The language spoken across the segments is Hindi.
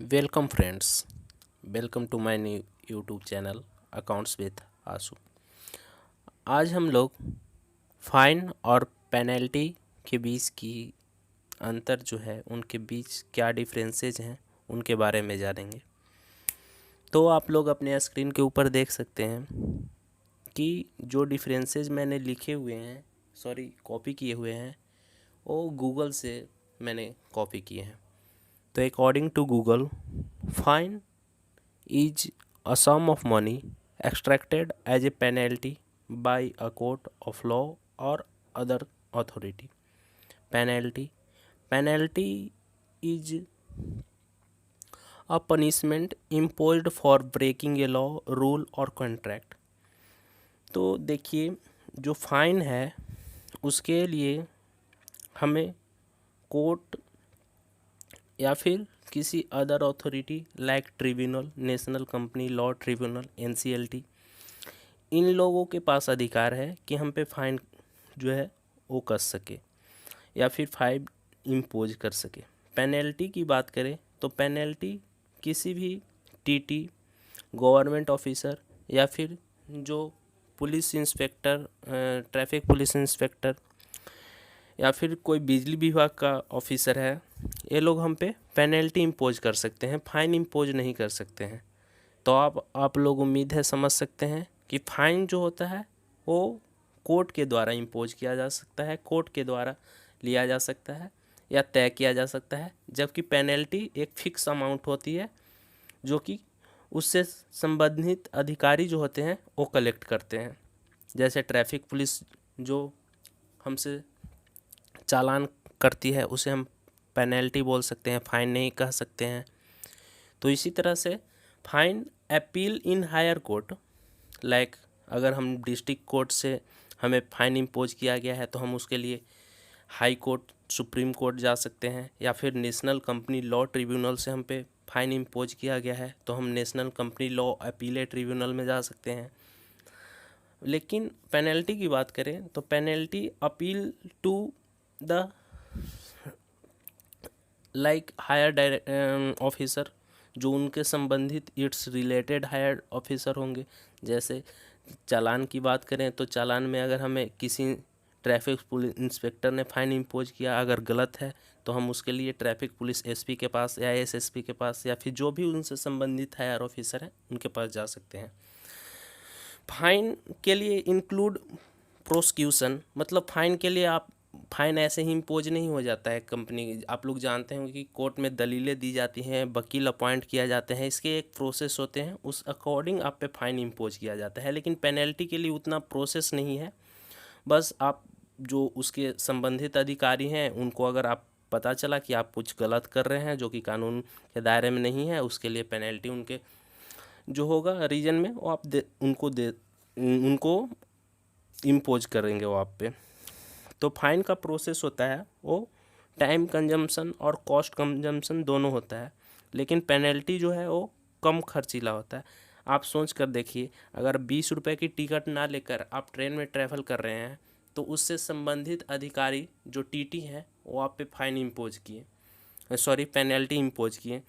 Welcome friends, welcome to my new YouTube channel accounts with Ashu. आज हम लोग फाइन और पेनल्टी के बीच की अंतर जो है, उनके बीच क्या डिफरेंसेस हैं, उनके बारे में जानेंगे। तो आप लोग अपने स्क्रीन के ऊपर देख सकते हैं कि जो डिफरेंसेस मैंने लिखे हुए हैं, कॉपी किए हुए हैं, वो गूगल से मैंने कॉपी किए हैं। तो according to Google, fine is a sum of money extracted as a penalty by a court of law or other authority. Penalty is a punishment imposed for breaking a law, rule or contract. तो देखिए, जो फाइन है उसके लिए हमें कोर्ट या फिर किसी other authority like tribunal, national company law tribunal, NCLT, इन लोगों के पास अधिकार है कि हम पे फाइन जो है वो कस सके या फिर फाइन इम्पोज कर सके। पेनल्टी की बात करें तो पेनल्टी किसी भी टीटी, गवर्नमेंट ऑफिसर या फिर जो police inspector, traffic police inspector या फिर कोई बिजली विभाग का ऑफिसर है, ये लोग हम पे पेनल्टी इम्पोज कर सकते हैं, फ़ाइन इम्पोज नहीं कर सकते हैं। तो आप लोग उम्मीद है समझ सकते हैं कि फ़ाइन जो होता है वो कोर्ट के द्वारा इम्पोज किया जा सकता है, कोर्ट के द्वारा लिया जा सकता है या तय किया जा सकता है, जबकि पेनल्टी एक फिक्स अमाउंट होती है जो कि उससे संबंधित अधिकारी जो होते हैं वो कलेक्ट करते हैं। जैसे ट्रैफिक पुलिस जो हमसे चालान करती है उसे हम पेनल्टी बोल सकते हैं, फ़ाइन नहीं कह सकते हैं। तो इसी तरह से fine appeal in high court, like अगर हम डिस्ट्रिक्ट कोर्ट से हमें फ़ाइन इम्पोज किया गया है तो हम उसके लिए हाई कोर्ट, सुप्रीम कोर्ट जा सकते हैं, या फिर नेशनल कंपनी लॉ ट्रिब्यूनल से हम पे फ़ाइन इम्पोज किया गया है तो हम national company law appellate tribunal में जा सकते हैं। लेकिन पेनल्टी की बात करें तो penalty appeal to the like higher officer, जो उनके संबंधित इट्स रिलेटेड हायर ऑफिसर होंगे। जैसे चालान की बात करें तो चालान में अगर हमें किसी ट्रैफिक पुलिस इंस्पेक्टर ने फ़ाइन इम्पोज किया, अगर गलत है तो हम उसके लिए ट्रैफिक पुलिस एसपी के पास या एसएसपी के पास या फिर जो भी उनसे संबंधित हायर ऑफिसर हैं उनके पास जा सकते हैं। फाइन के लिए इंक्लूड प्रोसिक्यूशन, मतलब फाइन के लिए आप फाइन ऐसे ही इम्पोज नहीं हो जाता है कंपनी। आप लोग जानते हैं कि कोर्ट में दलीलें दी जाती हैं, वकील अपॉइंट किया जाते हैं, इसके एक प्रोसेस होते हैं, उस अकॉर्डिंग आप पे फाइन इम्पोज किया जाता है। लेकिन पेनल्टी के लिए उतना प्रोसेस नहीं है। बस आप जो उसके संबंधित अधिकारी हैं उनको अगर आप पता चला कि आप कुछ गलत कर रहे हैं जो कि कानून के दायरे में नहीं है, उसके लिए पेनल्टी उनके जो होगा रीजन में वो आप उनको इम्पोज करेंगे वो आप पे। तो फाइन का प्रोसेस होता है वो टाइम कंजम्पशन और कॉस्ट कंजम्पशन दोनों होता है, लेकिन पेनल्टी जो है वो कम खर्चीला होता है। आप सोच कर देखिए, अगर 20 रुपये की टिकट ना लेकर आप ट्रेन में ट्रैवल कर रहे हैं तो उससे संबंधित अधिकारी जो टीटी हैं वो आप पे फाइन इम्पोज किए, पेनल्टी इम्पोज किए।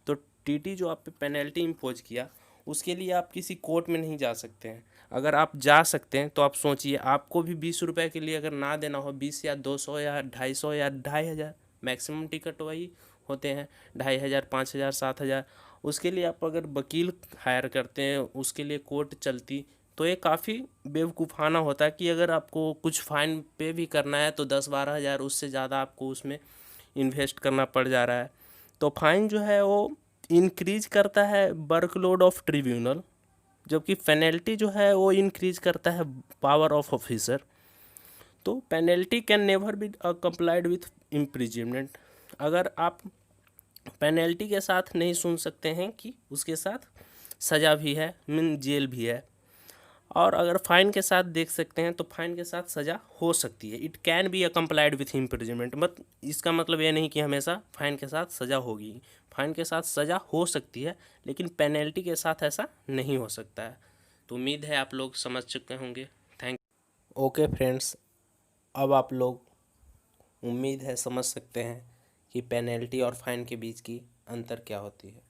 तो टीटी जो आप पे पेनल्टी इम्पोज किया उसके लिए आप किसी कोर्ट में नहीं जा सकते हैं। अगर आप जा सकते हैं तो आप सोचिए, आपको भी 20 रुपये के लिए अगर ना देना हो, 20 या 200 या 250 या 2500, मैक्सिमम टिकट वही होते हैं 2500, 5000, 7000, उसके लिए आप अगर वकील हायर करते हैं, उसके लिए कोर्ट चलती, तो ये काफ़ी बेवकूफ़ाना होता है कि अगर आपको कुछ फ़ाइन पे भी करना है तो 10-12 हज़ार, उससे ज़्यादा आपको उसमें इन्वेस्ट करना पड़ जा रहा है। तो फाइन जो है वो इंक्रीज करता है वर्कलोड ऑफ ट्रिब्यूनल, जबकि पेनल्टी जो है वो इंक्रीज करता है पावर ऑफ ऑफिसर। तो penalty can never be complied with imprisonment. अगर आप पेनल्टी के साथ नहीं सुन सकते हैं कि उसके साथ सज़ा भी है, मीन जेल भी है, और अगर फाइन के साथ देख सकते हैं तो फाइन के साथ सज़ा हो सकती है। It can be complied with imprisonment, इसका मतलब ये नहीं कि हमेशा फाइन के साथ सज़ा होगी। फाइन के साथ सज़ा हो सकती है लेकिन पेनल्टी के साथ ऐसा नहीं हो सकता है। तो उम्मीद है आप लोग समझ चुके होंगे। थैंक ओके फ्रेंड्स, अब आप लोग उम्मीद है समझ सकते हैं कि पेनल्टी और फाइन के बीच की अंतर क्या होती है।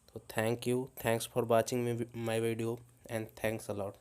तो thanks for watching my video and thanks a lot.